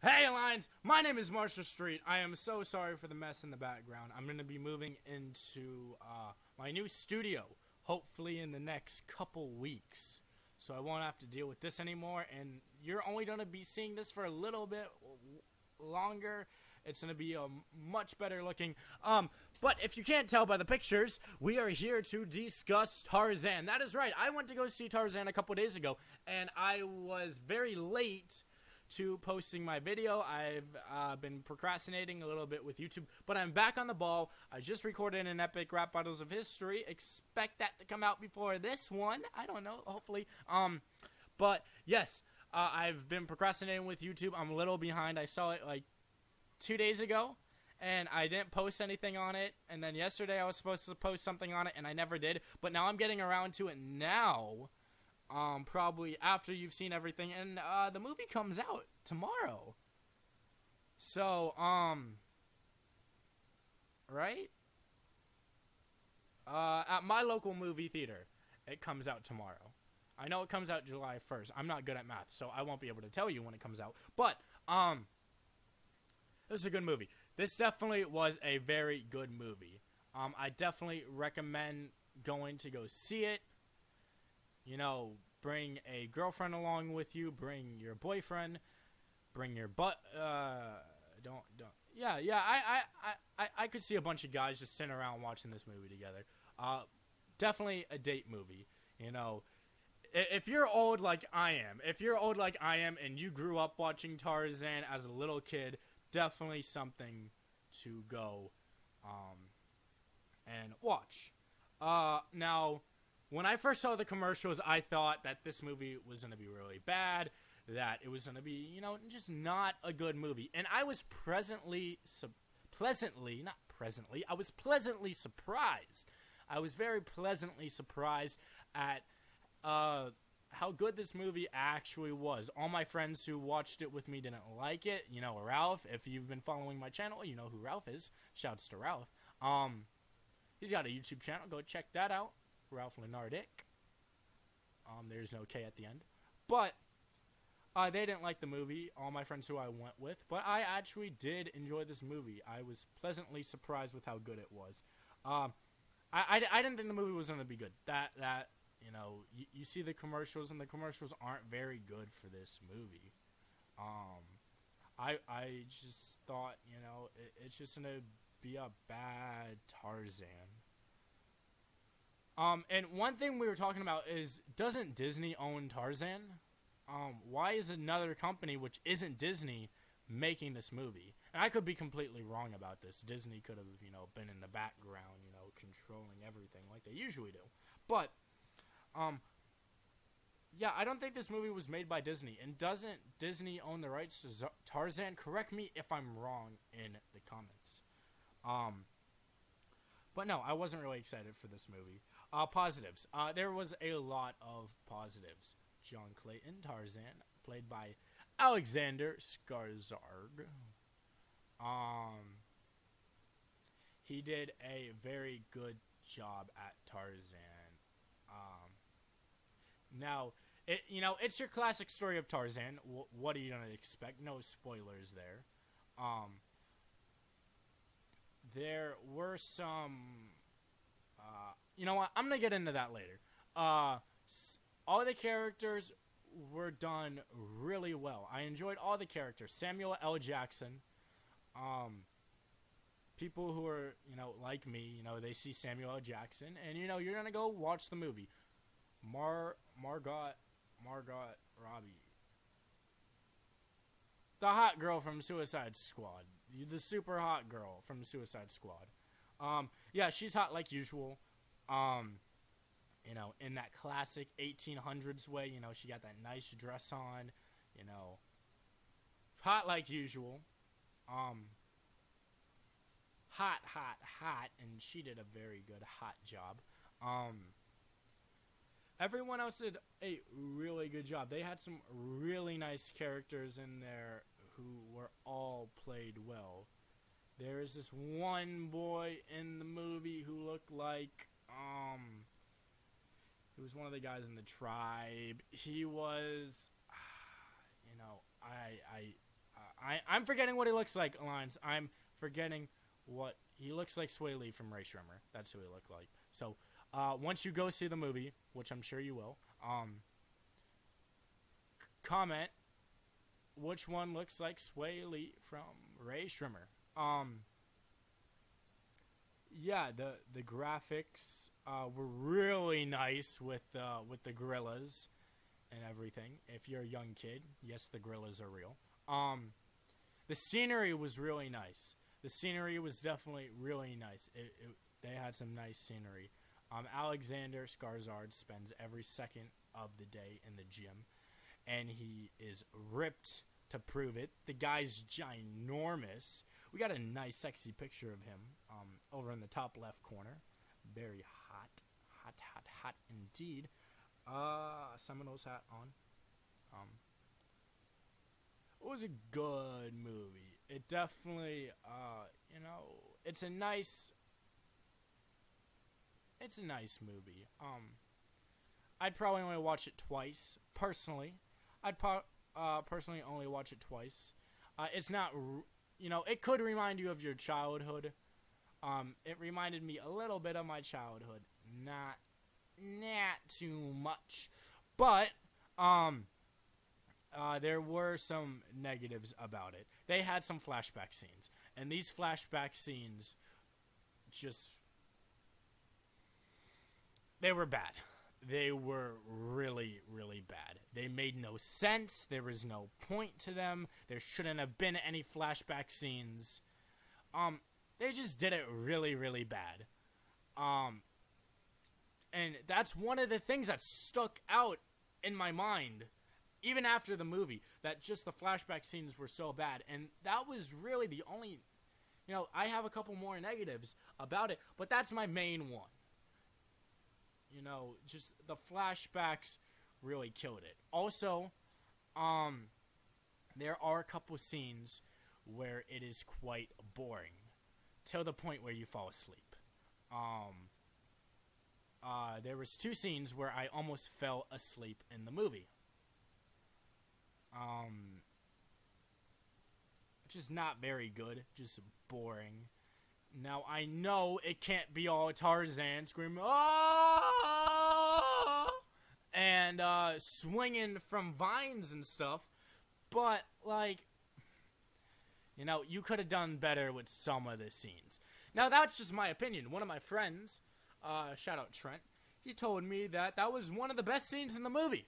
Hey Lions, my name is Marshall Street. I am so sorry for the mess in the background. I'm going to be moving into my new studio, hopefully in the next couple weeks. So I won't have to deal with this anymore, and you're only going to be seeing this for a little bit longer. It's going to be much better looking. But if you can't tell by the pictures, we are here to discuss Tarzan. That is right. I went to go see Tarzan a couple days ago, and I was very late to posting my video. I've been procrastinating a little bit with YouTube, but I'm back on the ball. I just recorded an epic rap battles of history. Expect that to come out before this one. I don't know, hopefully. But yes, I've been procrastinating with YouTube. I'm a little behind. I saw it like 2 days ago, and I didn't post anything on it. And then yesterday I was supposed to post something on it, and I never did. But now I'm getting around to it now. Probably after you've seen everything, and the movie comes out tomorrow. So, right? At my local movie theater, it comes out tomorrow. I know it comes out July 1st. I'm not good at math, so I won't be able to tell you when it comes out. But, this is a good movie. This definitely was a very good movie. I definitely recommend going to go see it. You know, bring a girlfriend along with you, bring your boyfriend, bring your I could see a bunch of guys just sitting around watching this movie together. Definitely a date movie, you know. If you're old like I am, and you grew up watching Tarzan as a little kid, definitely something to go and watch. Now, when I first saw the commercials, I thought that this movie was going to be really bad, that it was going to be, you know, just not a good movie. And I was pleasantly surprised. I was very pleasantly surprised at how good this movie actually was. All my friends who watched it with me didn't like it. You know, Ralph, if you've been following my channel, you know who Ralph is. Shouts to Ralph. He's got a YouTube channel. Go check that out. Ralph Lenardic. There's no K at the end. But they didn't like the movie, all my friends who I went with. But I actually did enjoy this movie. I was pleasantly surprised with how good it was. I didn't think the movie was going to be good. That you know, you see the commercials, and the commercials aren't very good for this movie. I just thought, you know, it's just going to be a bad Tarzan. And one thing we were talking about is, doesn't Disney own Tarzan? Why is another company, which isn't Disney, making this movie? And I could be completely wrong about this. Disney could have, you know, been in the background, you know, controlling everything like they usually do. But, yeah, I don't think this movie was made by Disney. And doesn't Disney own the rights to Tarzan? Correct me if I'm wrong in the comments. But no, I wasn't really excited for this movie. Positives. There was a lot of positives. John Clayton, Tarzan, played by Alexander Skarsgård. He did a very good job at Tarzan. Now, it's your classic story of Tarzan. What are you gonna expect? No spoilers there. There were some. You know what? I'm going to get into that later. All the characters were done really well. I enjoyed all the characters. Samuel L. Jackson. People who are, you know, like me, you know, they see Samuel L. Jackson, and, you know, you're going to go watch the movie. Margot Robbie. The hot girl from Suicide Squad. The super hot girl from Suicide Squad. Yeah, she's hot like usual. You know, in that classic 1800s way, you know, she got that nice dress on, you know, hot like usual. Hot, and she did a very good hot job. Everyone else did a really good job. They had some really nice characters in there who were all played well. There is this one boy in the movie who looked like, he was one of the guys in the tribe. He was, you know, I'm forgetting what he looks like, Alliance. I'm forgetting what he looks like. Sway Lee from Ray Shrimmer. That's who he looked like. So, once you go see the movie, which I'm sure you will, comment which one looks like Sway Lee from Ray Shrimmer. Yeah, the graphics were really nice with the gorillas and everything. If you're a young kid, yes, the gorillas are real. The scenery was really nice. The scenery was definitely really nice. They had some nice scenery. Alexander Skarsgård spends every second of the day in the gym, and he is ripped to prove it. The guy's ginormous. We got a nice, sexy picture of him over in the top left corner. Very hot, hot, hot, hot indeed. Seminoles hat on. It was a good movie. It definitely, it's a nice movie. I'd probably only watch it twice, personally. I'd personally only watch it twice. It's not, it could remind you of your childhood. It reminded me a little bit of my childhood. Not too much. But, there were some negatives about it. They had some flashback scenes. And these flashback scenes they were bad. They were really, really bad. They made no sense. There was no point to them. There shouldn't have been any flashback scenes. They just did it really, really bad. And that's one of the things that stuck out in my mind, even after the movie, that just the flashback scenes were so bad. And that was really the only, I have a couple more negatives about it, but that's my main one. Just the flashbacks really killed it. Also, there are a couple scenes where it is quite boring, to the point where you fall asleep. There was 2 scenes where I almost fell asleep in the movie. Which is not very good, just boring. Now, I know it can't be all Tarzan screaming, "Ah!" and swinging from vines and stuff, but, you could have done better with some of the scenes. Now, that's just my opinion. One of my friends, shout out Trent, he told me that was one of the best scenes in the movie.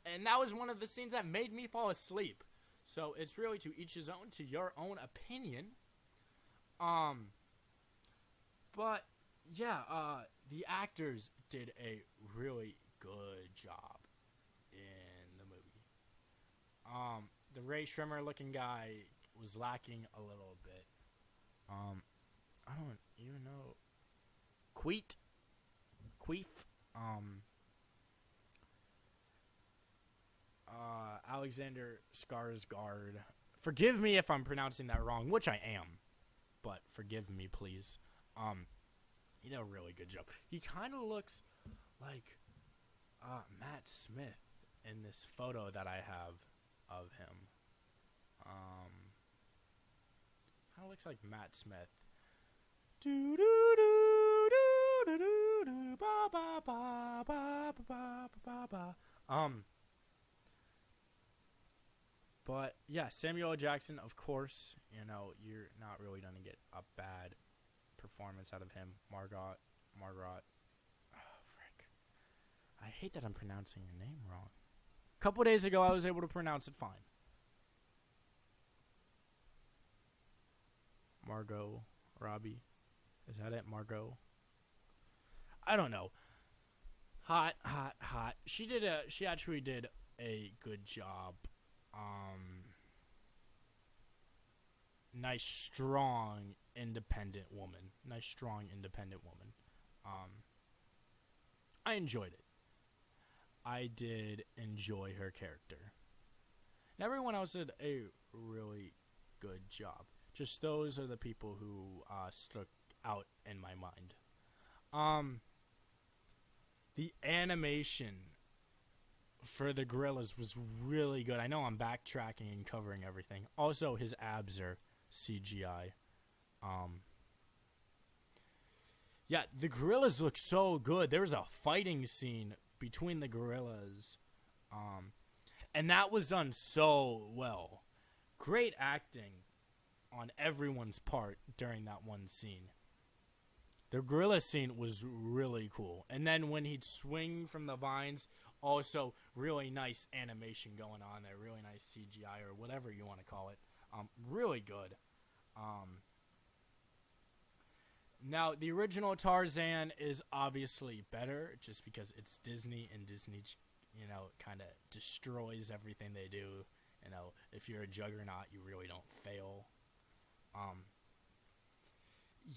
And that was one of the scenes that made me fall asleep. So, it's really to each his own, to your own opinion. But, yeah, the actors did a really good job in the movie. The Ray Shrimmer looking guy was lacking a little bit. I don't even know. Queef. Alexander Skarsgård. Forgive me if I'm pronouncing that wrong, which I am. But forgive me, please. He did a really good job. He kind of looks like Matt Smith in this photo that I have of him. Kind of looks like Matt Smith. Do do do do do do do ba ba ba ba ba ba ba. But yeah, Samuel L. Jackson, of course. You're not really gonna get a bad performance out of him. Margot. Oh, frick. I hate that I'm pronouncing your name wrong. A couple days ago, I was able to pronounce it fine. Margot Robbie. Is that it? Margot? I don't know. Hot. She actually did a good job. Nice, strong, independent woman. I enjoyed it. I did enjoy her character. And everyone else did a really good job. Just those are the people who stuck out in my mind. The animation for the gorillas was really good. I know I'm backtracking and covering everything. Also, his abs are CGI. Yeah, the gorillas look so good. There was a fighting scene between the gorillas, and that was done so well. Great acting on everyone's part during that one scene. The gorilla scene was really cool. And then when he'd swing from the vines, also really nice animation going on there. Really nice CGI or whatever you want to call it. Really good. Now, the original Tarzan is obviously better just because it's Disney, and Disney, you know, kind of destroys everything they do. You know, if you're a juggernaut, you really don't fail.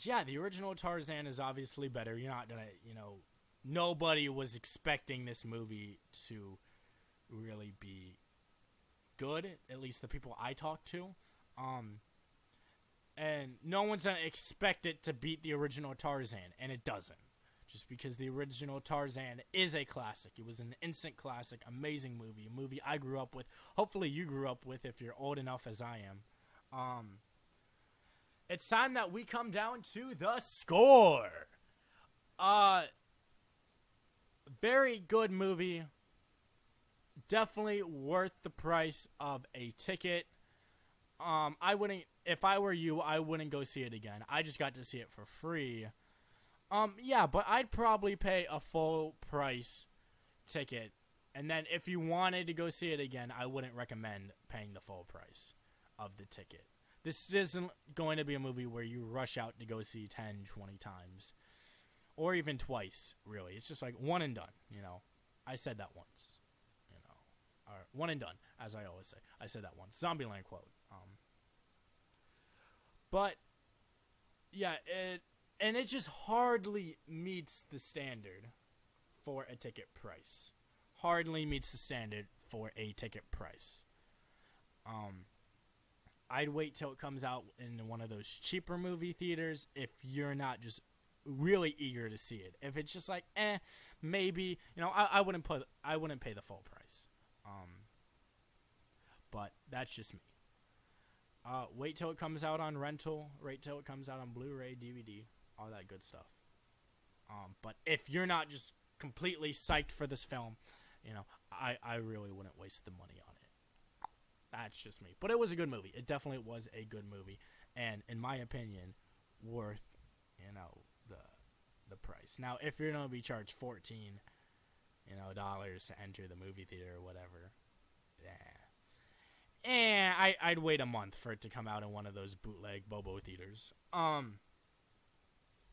Yeah, the original Tarzan is obviously better. You're not gonna, you know, nobody was expecting this movie to really be good, at least the people I talked to. And no one's gonna expect it to beat the original Tarzan, and it doesn't. Just because the original Tarzan is a classic. It was an instant classic, amazing movie, a movie I grew up with. Hopefully you grew up with if you're old enough as I am. It's time that we come down to the score. Very good movie. Definitely worth the price of a ticket. I wouldn't, if I were you, I wouldn't go see it again. I just got to see it for free. Yeah, but I'd probably pay a full price ticket. And then if you wanted to go see it again, I wouldn't recommend paying the full price of the ticket. This isn't going to be a movie where you rush out to go see 10, 20 times. Or even twice, really. It's just like one and done, you know. I said that once, you know. Or one and done, as I always say. I said that once. Zombieland quote. But, yeah, it just hardly meets the standard for a ticket price. Hardly meets the standard for a ticket price. I'd wait till it comes out in one of those cheaper movie theaters if you're not just really eager to see it. If it's just like, maybe, you know, I wouldn't pay the full price. But that's just me. Wait till it comes out on rental. Wait till it comes out on Blu-ray, DVD, all that good stuff. But if you're not just completely psyched for this film, you know, I really wouldn't waste the money on it. That's just me. But it was a good movie. It definitely was a good movie. And in my opinion, worth, you know, the price. Now, if you're going to be charged $14, you know, dollars to enter the movie theater or whatever, I'd wait a month for it to come out in one of those bootleg Bobo theaters. But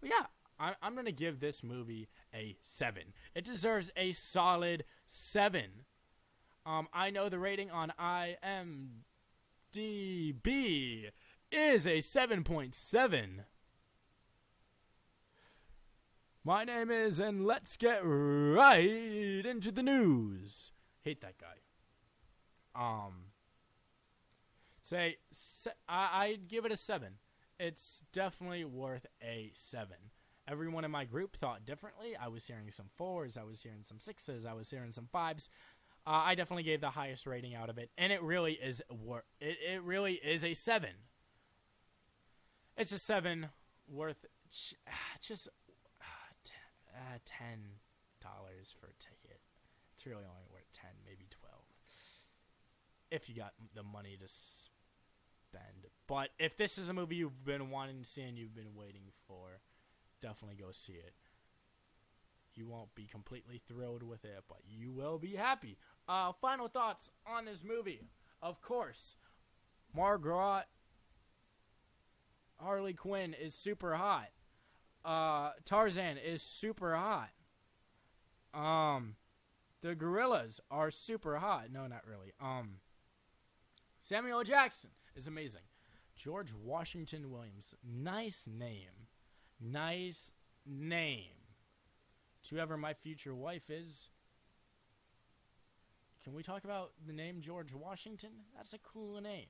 yeah, I'm going to give this movie a 7. It deserves a solid 7. I know the rating on IMDb is a 7.7. My name is, and let's get right into the news. Hate that guy. I'd give it a 7. It's definitely worth a 7. Everyone in my group thought differently. I was hearing some 4s, I was hearing some 6s, I was hearing some 5s. I definitely gave the highest rating out of it, and it really is it really is a 7. It's a 7 worth just $10 for a ticket. It's really only worth 10, maybe 12, if you got the money to spend. But if this is a movie you've been wanting to see and you've been waiting for, definitely go see it. You won't be completely thrilled with it, but you will be happy. Final thoughts on this movie. Of course, Margot Harley Quinn is super hot. Tarzan is super hot. The gorillas are super hot. No, not really. Samuel Jackson is amazing. George Washington Williams. Nice name. Nice name. To whoever my future wife is. Can we talk about the name George Washington? That's a cool name.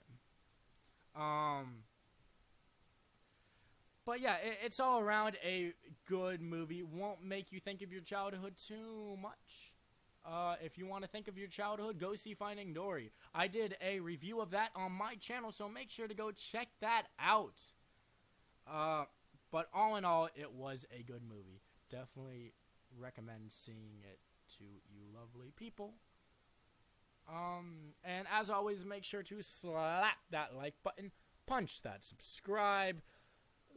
But yeah, it's all around a good movie. Won't make you think of your childhood too much. if you want to think of your childhood, go see Finding Dory. I did a review of that on my channel, so make sure to go check that out. But all in all, it was a good movie. Definitely recommend seeing it to you lovely people. And as always, make sure to slap that like button, punch that subscribe,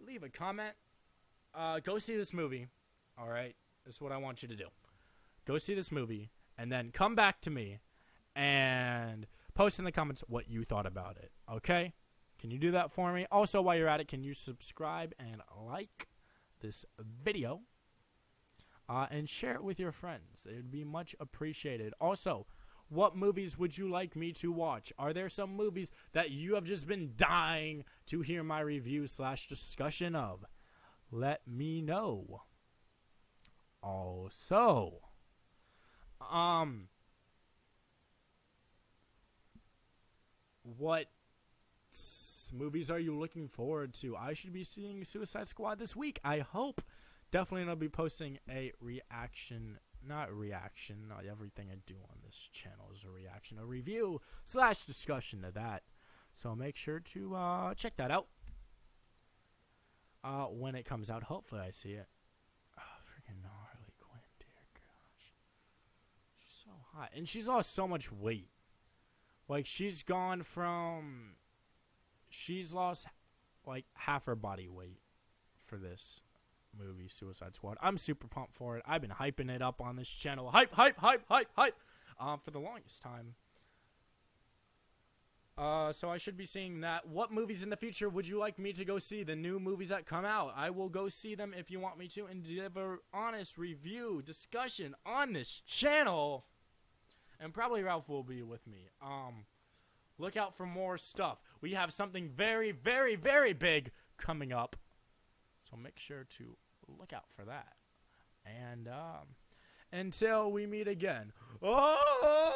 leave a comment. Go see this movie. Alright, this is what I want you to do. Go see this movie, and then come back to me and post in the comments what you thought about it. Okay? Can you do that for me? Also, while you're at it, can you subscribe and like this video? And share it with your friends. It would be much appreciated. Also, what movies would you like me to watch? Are there some movies that you have just been dying to hear my review / discussion of? Let me know. Also, what movies are you looking forward to? I should be seeing Suicide Squad this week, I hope. Definitely I'll be posting a reaction. Not everything I do on this channel is a reaction, a review / discussion to that. So make sure to check that out when it comes out. Hopefully I see it. Oh, freaking Harley Quinn, dear gosh. She's so hot. And she's lost so much weight. Like, she's lost like half her body weight for this movie, Suicide Squad. I'm super pumped for it. I've been hyping it up on this channel. Hype for the longest time. So I should be seeing that. What movies in the future would you like me to go see? The new movies that come out. I will go see them if you want me to, and give an honest review, discussion on this channel. And probably Ralph will be with me. Look out for more stuff. We have something very, very, very big coming up. So make sure to look out for that. And until we meet again. Oh!